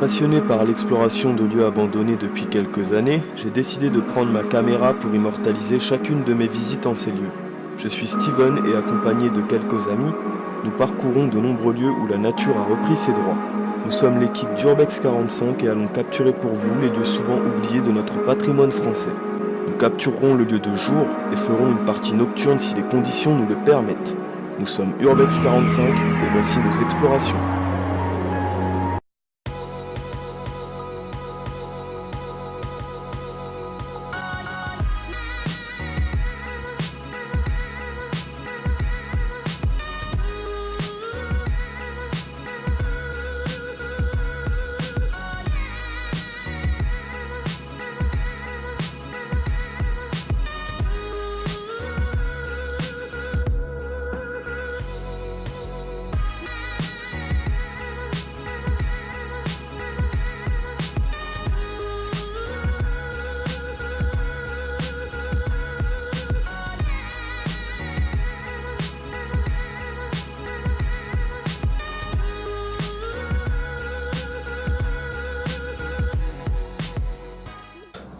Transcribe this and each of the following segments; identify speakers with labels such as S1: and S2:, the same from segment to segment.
S1: Passionné par l'exploration de lieux abandonnés depuis quelques années, j'ai décidé de prendre ma caméra pour immortaliser chacune de mes visites en ces lieux. Je suis Steven et accompagné de quelques amis, nous parcourons de nombreux lieux où la nature a repris ses droits. Nous sommes l'équipe d'Urbex 45 et allons capturer pour vous les lieux souvent oubliés de notre patrimoine français. Nous capturerons le lieu de jour et ferons une partie nocturne si les conditions nous le permettent. Nous sommes Urbex 45 et voici nos explorations.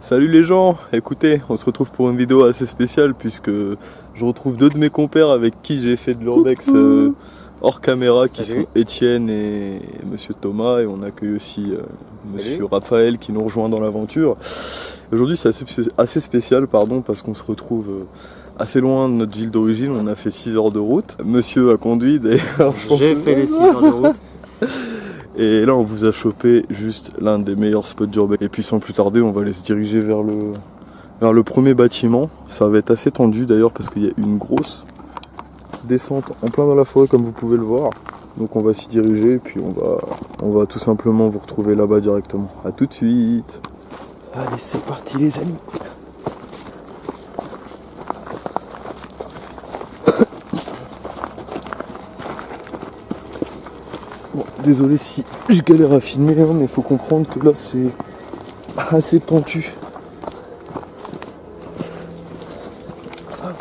S1: Salut les gens, écoutez, on se retrouve pour une vidéo assez spéciale puisque je retrouve deux de mes compères avec qui j'ai fait de l'urbex hors caméra qui sont Étienne et Monsieur Thomas, et on accueille aussi Monsieur Raphaël qui nous rejoint dans l'aventure. Aujourd'hui c'est assez spécial parce qu'on se retrouve assez loin de notre ville d'origine, on a fait 6 heures de route. Monsieur a conduit d'ailleurs.
S2: J'ai fait les 6 heures de route.
S1: Et là on vous a chopé juste l'un des meilleurs spots d'urbex. Et puis sans plus tarder on va aller se diriger vers le premier bâtiment. Ça va être assez tendu d'ailleurs parce qu'il y a une grosse descente en plein dans la forêt comme vous pouvez le voir. Donc on va s'y diriger et puis on va tout simplement vous retrouver là-bas directement. A tout de suite. Allez c'est parti les amis. Bon, désolé si je galère à filmer, hein, mais il faut comprendre que là c'est assez pentu. Voilà.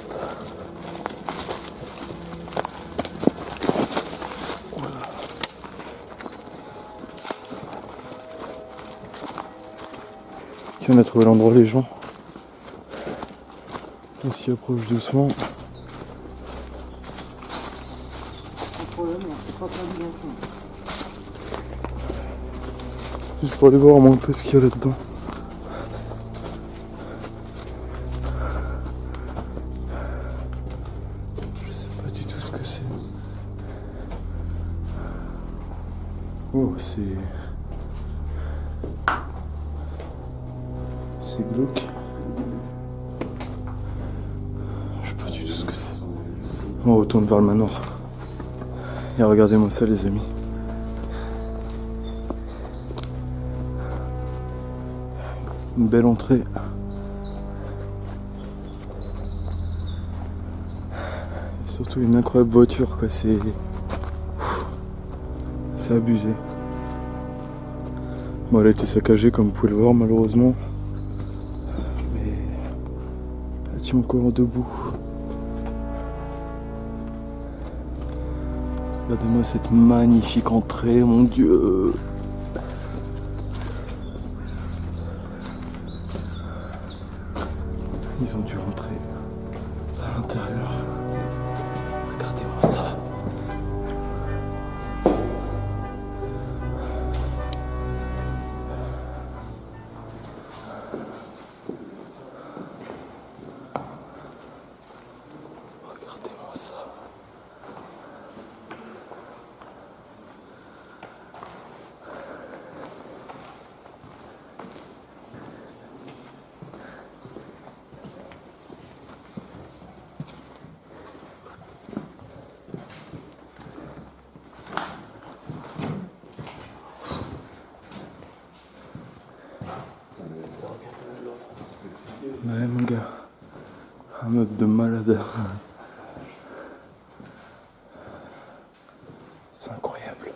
S1: On a trouvé l'endroit les gens. On s'y approche doucement. Je peux aller voir un peu ce qu'il y a là-dedans. Je sais pas du tout ce que c'est. Oh, c'est glauque. Je sais pas du tout ce que c'est. On retourne vers le manoir. Et regardez-moi ça les amis. Une belle entrée. Et surtout une incroyable voiture quoi, c'est abusé. Bon elle a été saccagée comme vous pouvez le voir malheureusement. Mais elle tient encore debout. Regardez-moi cette magnifique entrée, mon Dieu. Ils ont dû rentrer à l'intérieur. Regardez-moi ça. Regardez-moi ça. Ouais mon gars, un mode de malade. C'est incroyable.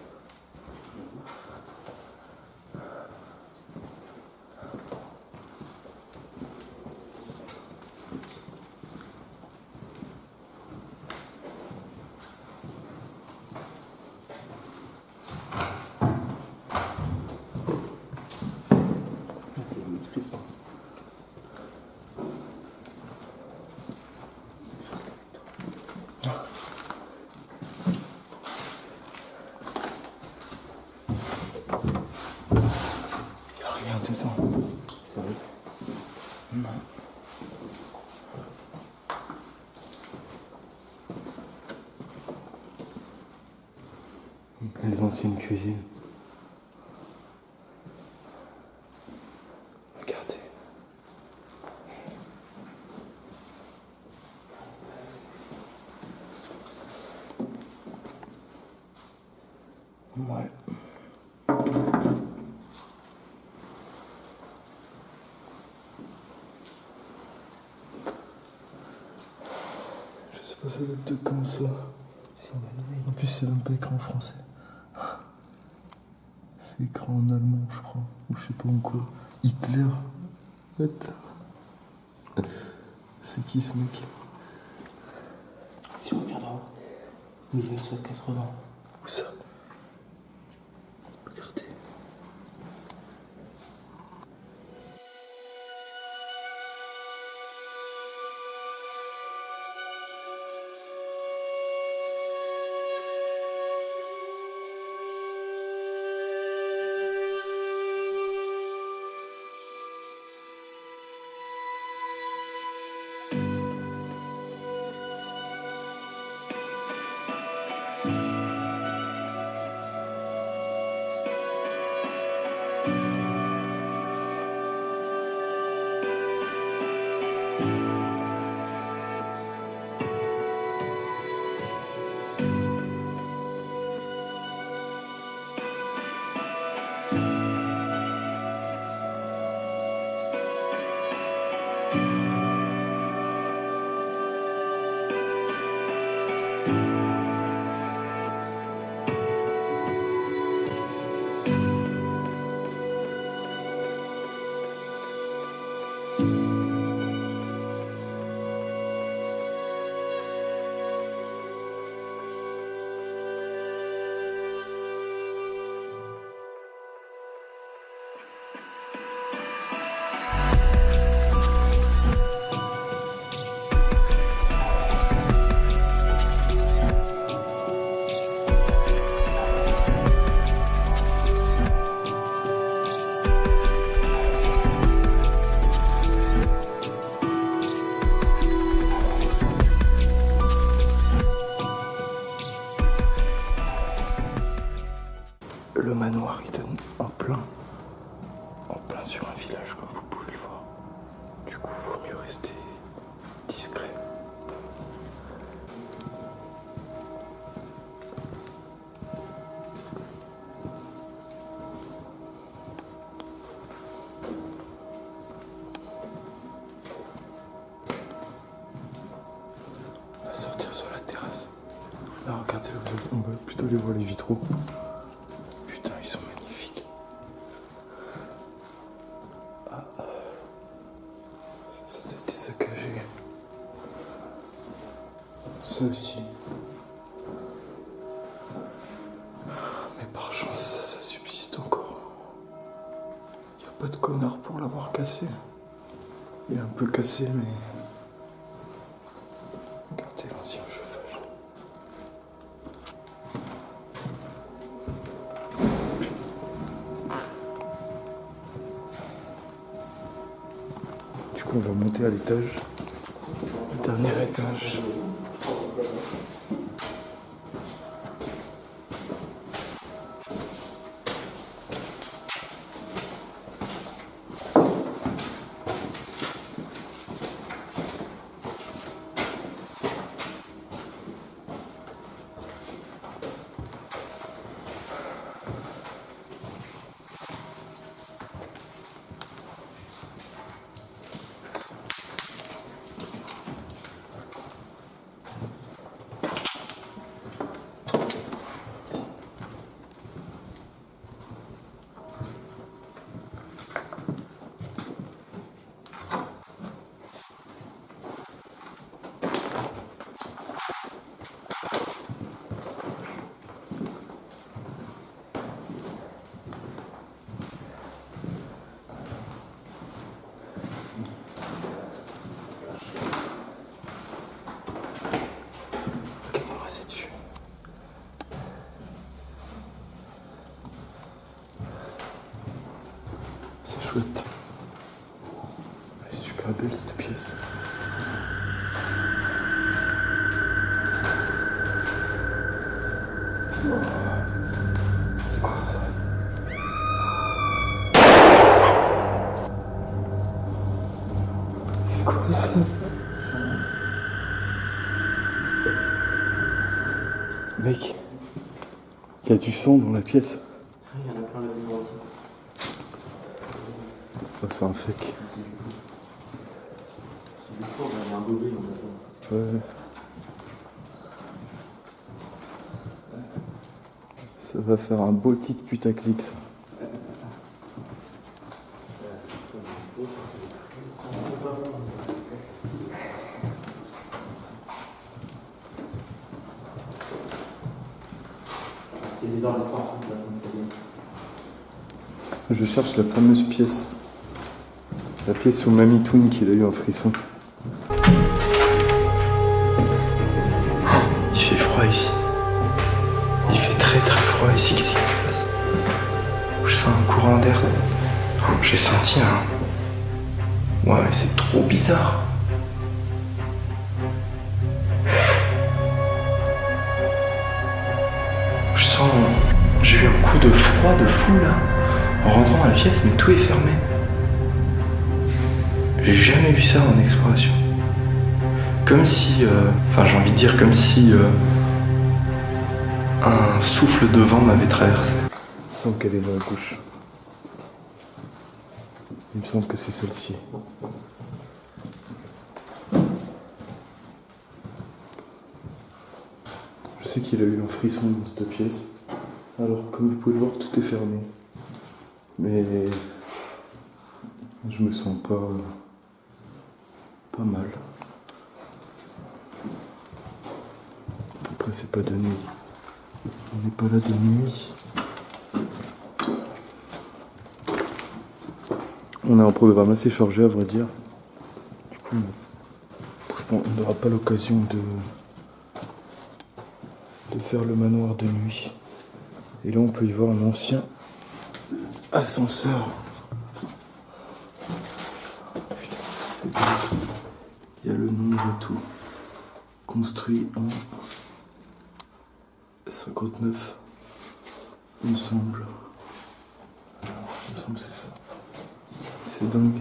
S1: Les anciennes cuisines. Regardez. Ouais. Je sais pas, ça doit être comme ça. En plus, c'est même pas écrit en français. C'est écrit en allemand, je crois. Ou je sais pas en quoi. Hitler. What? C'est qui ce mec?
S2: Si on regarde en haut, 1980.
S1: Où ça? Regardez. Le manoir, il donne en plein sur un village, comme vous pouvez le voir. Du coup, il vaut mieux rester discret. On va sortir sur la terrasse. Là, regardez, on va plutôt aller voir les vitraux. Putain, ils sont magnifiques. Ah. Ça a été saccagé. Ça aussi. Mais par chance, ça subsiste encore. Y a pas de connard pour l'avoir cassé. Il est un peu cassé, mais... Regardez l'ancien chauffage. Du coup, on va monter à l'étage. Le dernier étage.
S3: Mec, il y a du sang dans la pièce.
S2: Il y en a plein là-dedans aussi.
S3: Oh, c'est un fake.
S2: C'est du fort, il y a un bobé dans la
S3: Ouais. Ça va faire un beau titre putaclic, ça.
S2: C'est des arbres partout là.
S3: Je cherche la fameuse pièce. La pièce où Mamie Toon qu'il a eu un frisson. Il fait froid ici. Il fait très très froid ici. Qu'est-ce qui se passe? Je sens un courant d'air. J'ai senti un... Ouais, mais c'est trop bizarre. Je sens... J'ai eu un coup de froid de fou là. En rentrant dans la pièce, mais tout est fermé. J'ai jamais vu ça en exploration. Comme si... Enfin, j'ai envie de dire comme si... un souffle de vent m'avait traversé. Il me semble qu'elle est là à gauche. Il me semble que c'est celle-ci. Je sais qu'il a eu un frisson dans cette pièce. Alors, comme vous pouvez le voir, tout est fermé. Mais je me sens pas mal. Après, c'est pas de nuit. On n'est pas là de nuit. On a un programme assez chargé, à vrai dire. Du coup, je pense qu'on n'aura pas l'occasion de faire le manoir de nuit. Et là, on peut y voir un ancien ascenseur. Putain, c'est bien. Il y a le nom et tout. Construit en 59, il me semble. Il me semble que c'est ça. C'est dingue.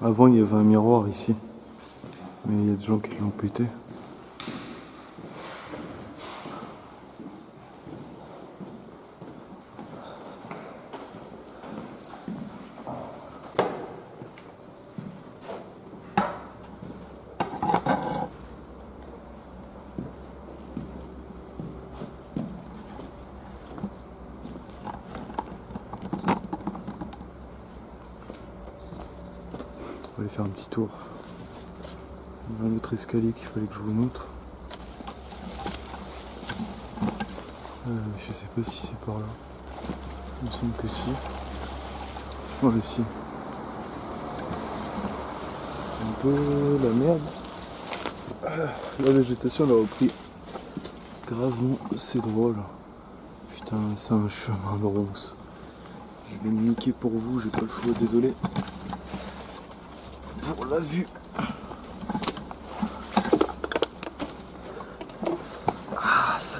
S3: Avant, il y avait un miroir ici. Mais il y a des gens qui l'ont pété. On va aller faire un petit tour. Il y a un autre escalier qu'il fallait que je vous montre. Je sais pas si c'est par là. Il me semble que si. Voilà, si. C'est un peu la merde. La végétation elle a repris gravement. C'est drôle. Putain, c'est un chemin de ronce. Je vais me niquer pour vous, j'ai pas le choix, désolé. Pour la vue. Ah, ça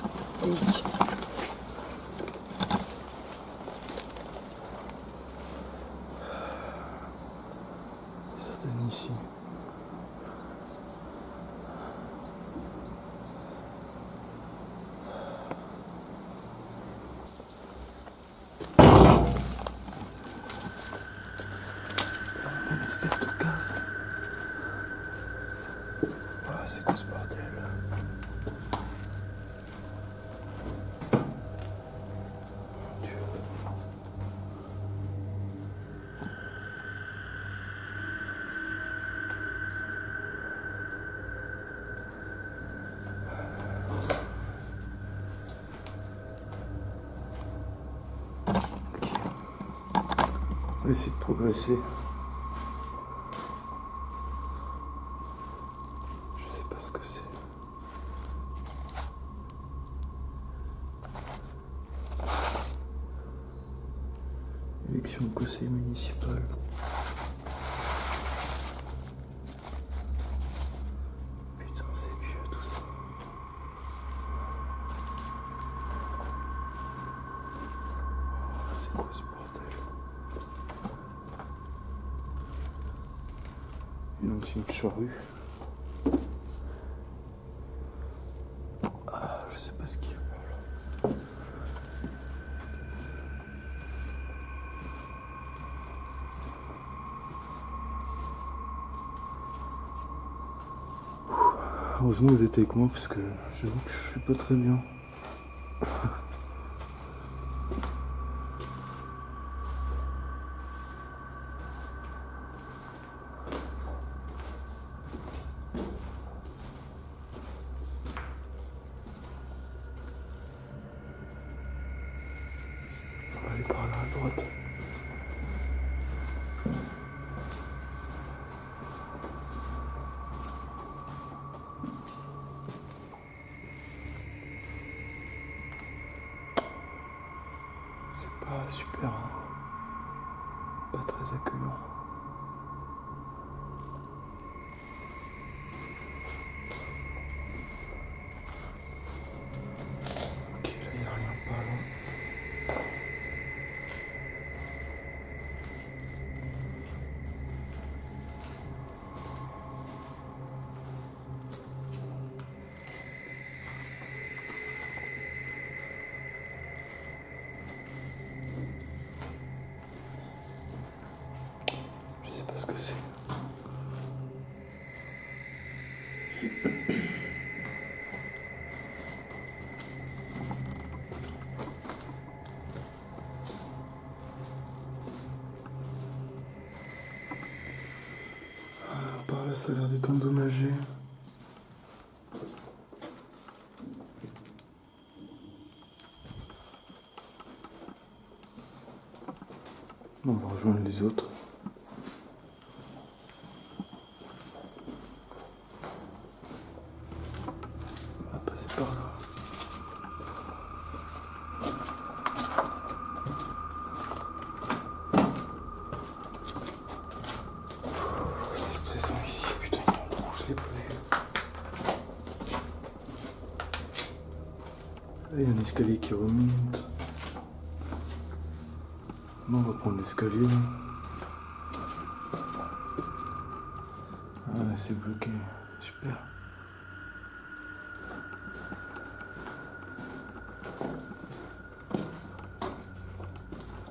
S3: Ah, c'est quoi ce bordel? Mon Dieu. Ok. On va essayer de progresser. Je sais pas ce que c'est. Élection au conseil municipal. Putain, c'est vieux tout ça. Oh, c'est quoi ce bordel? Une ancienne charrue. Ah, je sais pas ce qu'il y a là. Heureusement vous êtes avec moi parce que j'avoue que je suis pas très bien. On va aller par là à droite. C'est pas super, hein. Pas très accueillant. Ok, là il n'y a rien pas là. Je sais pas ce que c'est. Par là, ça a l'air d'être endommagé. On va rejoindre les autres. On va passer par là. C'est stressant ici, putain, il y a un trou, je l'ai pas vu. Là, il y a un escalier qui remonte. Non, on va prendre l'escalier. Ah, c'est bloqué. Super.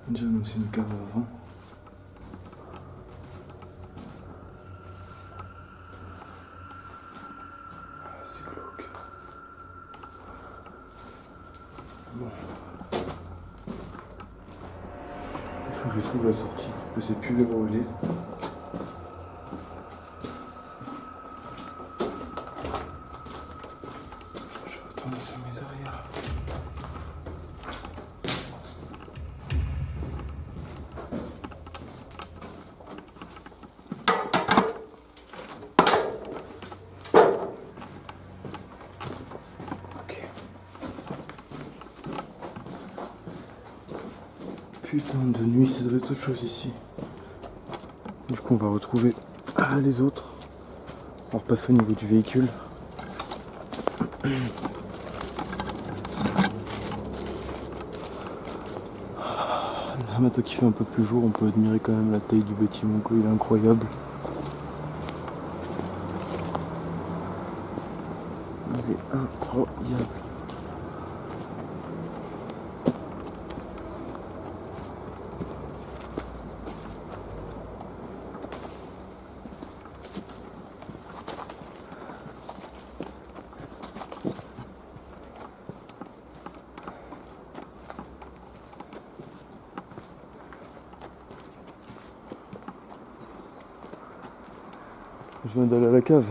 S3: Déjà, même c'est une cave avant. Ah, c'est glauque. Bon. Il faut que je trouve la sortie. Je sais plus vers où elle est. Je vais retourner sur mes arrières. Ok. Putain de nuit, ça doit être autre chose ici. Du coup, on va retrouver les autres. On repasse au niveau du véhicule. Là, maintenant qu'il fait un peu plus jour, on peut admirer quand même la taille du bâtiment, quoi. Il est incroyable. Il est incroyable. Je viens d'aller à la cave.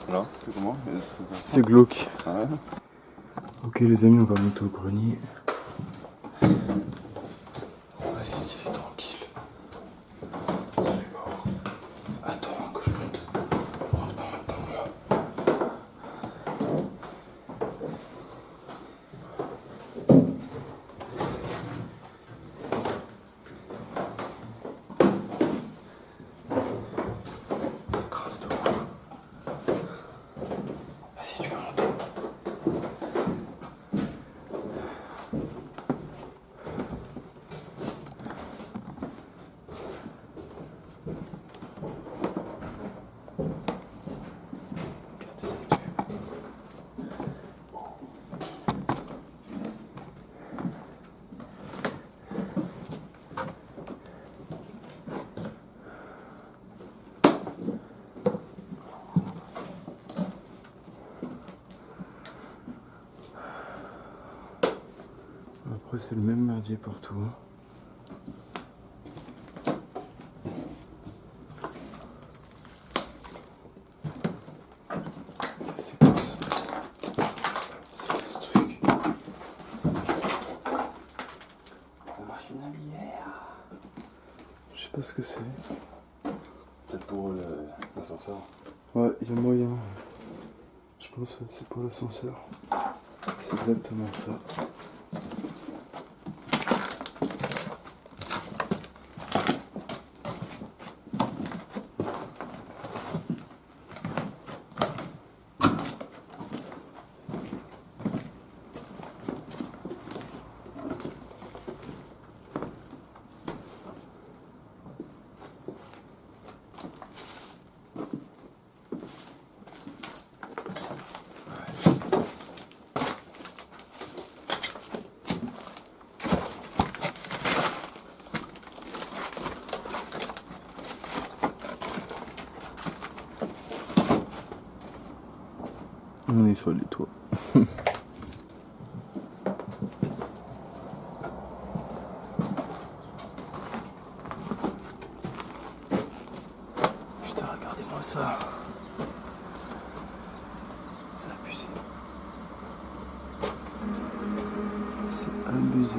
S4: Alors, c'est comment?
S3: C'est glauque.
S4: Ouais.
S3: Ok les amis, on va monter au grenier. Vas-y, il est tranquille. Attends que je monte. Monte pas maintenant là. Ça crasse de ouf. Vas-y, tu vas monter. Après c'est le même merdier partout. Hein. C'est quoi ça? C'est quoi ce truc?
S4: La machine à bière.
S3: Je sais pas ce que c'est.
S4: Peut-être pour l'ascenseur.
S3: Ouais, il y a moyen. Je pense que c'est pour l'ascenseur. C'est exactement ça. On est sur les toits. Putain, regardez-moi ça. C'est abusé. C'est abusé.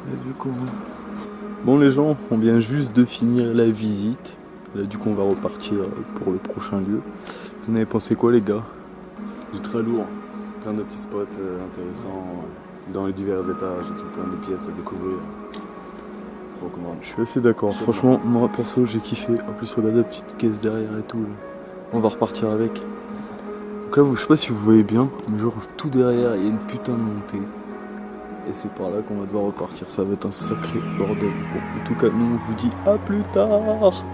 S3: La vue qu'on voit. Bon les gens, on vient juste de finir la visite. Là du coup on va repartir pour le prochain lieu. Vous en avez pensé quoi les gars?
S4: Du très lourd. Plein de petits spots intéressants dans les divers étages et tout, plein de pièces à découvrir. Je recommande.
S3: Je suis assez d'accord. Franchement, moi perso j'ai kiffé. En plus regardez la petite caisse derrière et tout. Là. On va repartir avec. Donc là, je sais pas si vous voyez bien, mais genre tout derrière, il y a une putain de montée. Et c'est par là qu'on va devoir repartir. Ça va être un sacré bordel. Bon, en tout cas, nous on vous dit à plus tard.